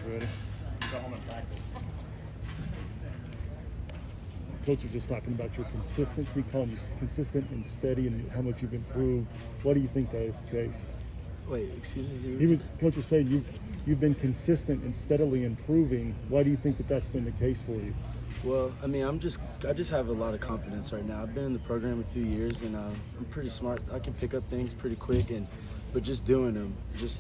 ready. Go home and practice. Coach was just talking about your consistency, calling you consistent and steady, and how much you've improved. Why do you think that is the case? Wait, excuse me. Coach was saying you've been consistent and steadily improving. Why do you think that that's been the case for you? Well, I mean, I just have a lot of confidence right now. I've been in the program a few years, and I'm pretty smart. I can pick up things pretty quick, but just doing them,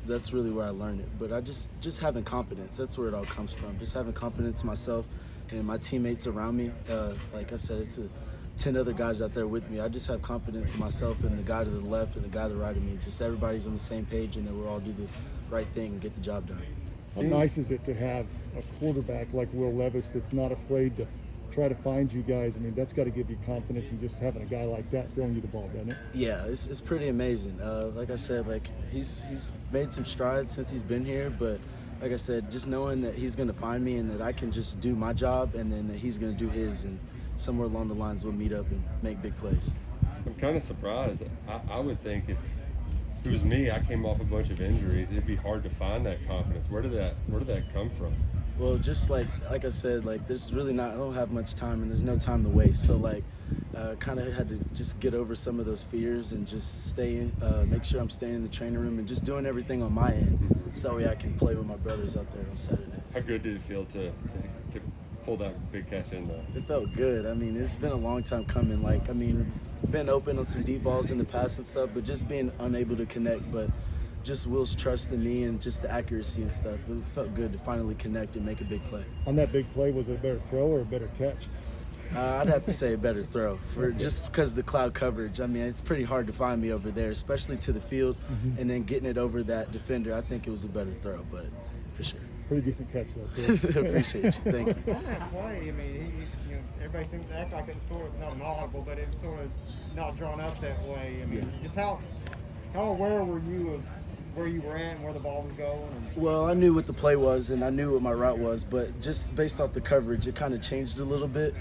that's really where I learned it. But I just having confidence. That's where it all comes from. Just having confidence in myself and my teammates around me. Like I said, it's 10 other guys out there with me. I just have confidence in myself and the guy to the left and the guy to the right of me. Just everybody's on the same page, and then we'll all do the right thing and get the job done. How nice is it to have a quarterback like Will Levis that's not afraid to try to find you guys? I mean, that's got to give you confidence in just having a guy like that throwing you the ball, doesn't it? Yeah, it's pretty amazing. Like I said, like he's made some strides since he's been here, but like I said, just knowing that he's going to find me and that I can just do my job and then that he's going to do his, and somewhere along the lines we'll meet up and make big plays. I'm kind of surprised. I would think if it was me, I came off a bunch of injuries, it'd be hard to find that confidence. Where did that come from? Well, just like I said, like there's really I don't have much time and there's no time to waste. So like kind of had to just get over some of those fears and just make sure I'm staying in the training room and just doing everything on my end so I can play with my brothers out there on Saturdays. How good did it feel to pull that big catch in though? It felt good. I mean, it's been a long time coming. Like, I mean, been open on some deep balls in the past and stuff, but just being unable to connect. But just Will's trust in me and just the accuracy and stuff. It felt good to finally connect and make a big play. On that big play, was it a better throw or a better catch? I'd have to say a better throw, just because of the cloud coverage. I mean, it's pretty hard to find me over there, especially to the field, and then getting it over that defender. I think it was a better throw, but for sure. Pretty decent catch, though. Appreciate you. Thank you. On that play, I mean, everybody seems to act like it's sort of not an audible, but it's sort of not drawn up that way. I mean, just how aware were you of where you were at and where the ball was going? Well, I knew what the play was and I knew what my route was, but just based off the coverage, it kind of changed a little bit.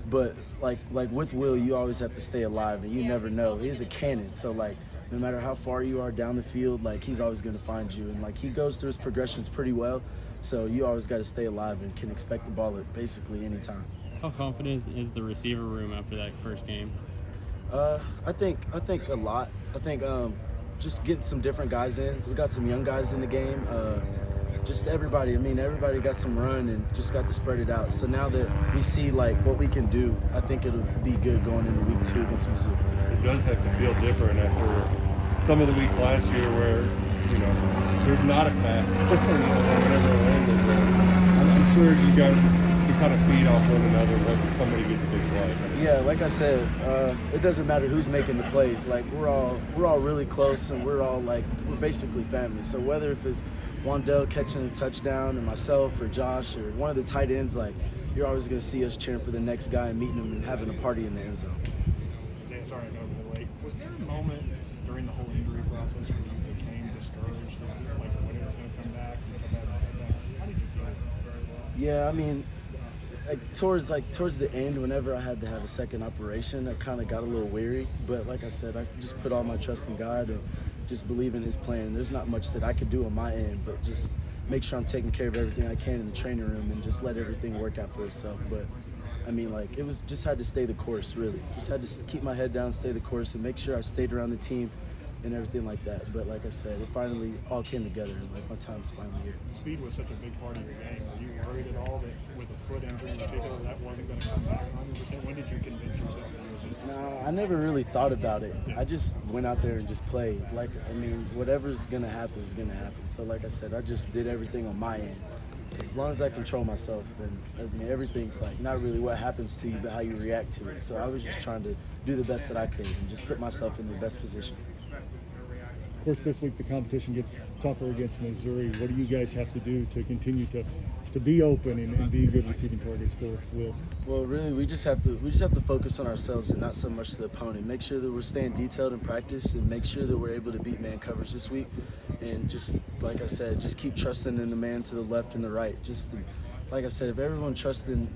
But like with Will, you always have to stay alive, and you never know. He's a cannon, so like no matter how far you are down the field, like he's always going to find you, and like he goes through his progressions pretty well. So you always got to stay alive and can expect the ball at basically any time. How confident is the receiver room after that first game? I think a lot. I think just getting some different guys in. We got some young guys in the game. Just everybody. I mean, everybody got some run and just got to spread it out. So now that we see like what we can do, I think it'll be good going into week 2 against Missouri. It does have to feel different after some of the weeks last year where there's not a pass. Whatever land is there. I'm sure you guys can kind of feed off one another once somebody gets a big play. Yeah, like I said, it doesn't matter who's making the plays. Like we're all really close, and we're basically family. So whether if it's Wandell catching a touchdown, or myself, or Josh, or one of the tight ends, like you're always going to see us cheering for the next guy and meeting him and having a party in the end zone. Isaiah, sorry I got a little late. Was there a moment during the whole injury process where you became discouraged, like when it was going to come back, and come back and setbacks? How did you feel? Yeah, I mean, towards the end, whenever I had to have a second operation, I kind of got a little weary. But like I said, I just put all my trust in God and just believe in His plan. There's not much that I could do on my end, but just make sure I'm taking care of everything I can in the training room and just let everything work out for itself. But I mean, like it was just had to stay the course, really. Just had to keep my head down, stay the course, and make sure I stayed around the team and everything like that. But like I said, it finally all came together, and like my time's finally here. Speed was such a big part of your game. Were you worried at all that with a foot injury in particular, that wasn't going to come back 100%? When did you convince yourself that it was just? No, I never really thought about it. I just went out there and just played. Like, I mean, whatever's gonna happen is gonna happen. So like I said, I just did everything on my end. As long as I control myself, then I mean, everything's like not really what happens to you, but how you react to it. So I was just trying to do the best that I could and just put myself in the best position. Of course, this week the competition gets tougher against Missouri. What do you guys have to do to continue to be open and be good receiving targets for Will? Well, really, we just have to focus on ourselves and not so much the opponent. Make sure that we're staying detailed in practice and make sure that we're able to beat man coverage this week. And just like I said, just keep trusting in the man to the left and the right. Like I said, if everyone trusts in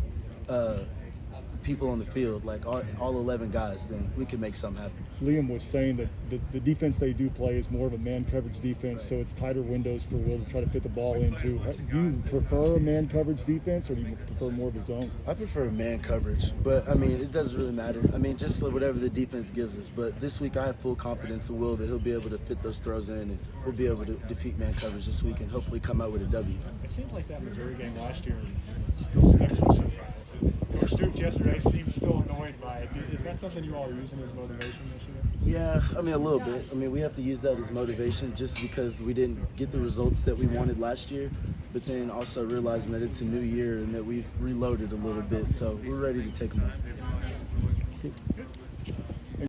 people on the field, like all 11 guys, then we can make something happen. Liam was saying that the defense they do play is more of a man coverage defense, so it's tighter windows for Will to try to fit the ball into. Do you prefer a man coverage defense, or do you prefer more of a zone? I prefer man coverage, but I mean, it doesn't really matter. I mean, just whatever the defense gives us. But this week, I have full confidence in Will that he'll be able to fit those throws in, and we'll be able to defeat man coverage this week and hopefully come out with a W. It seems like that Missouri game last year still sticks with you guys. Coach Stoops yesterday seemed still annoyed by it. Is that something you all are using as motivation this year? Yeah, I mean, a little bit. I mean, we have to use that as motivation just because we didn't get the results that we wanted last year, but then also realizing that it's a new year and that we've reloaded a little bit, so we're ready to take them on.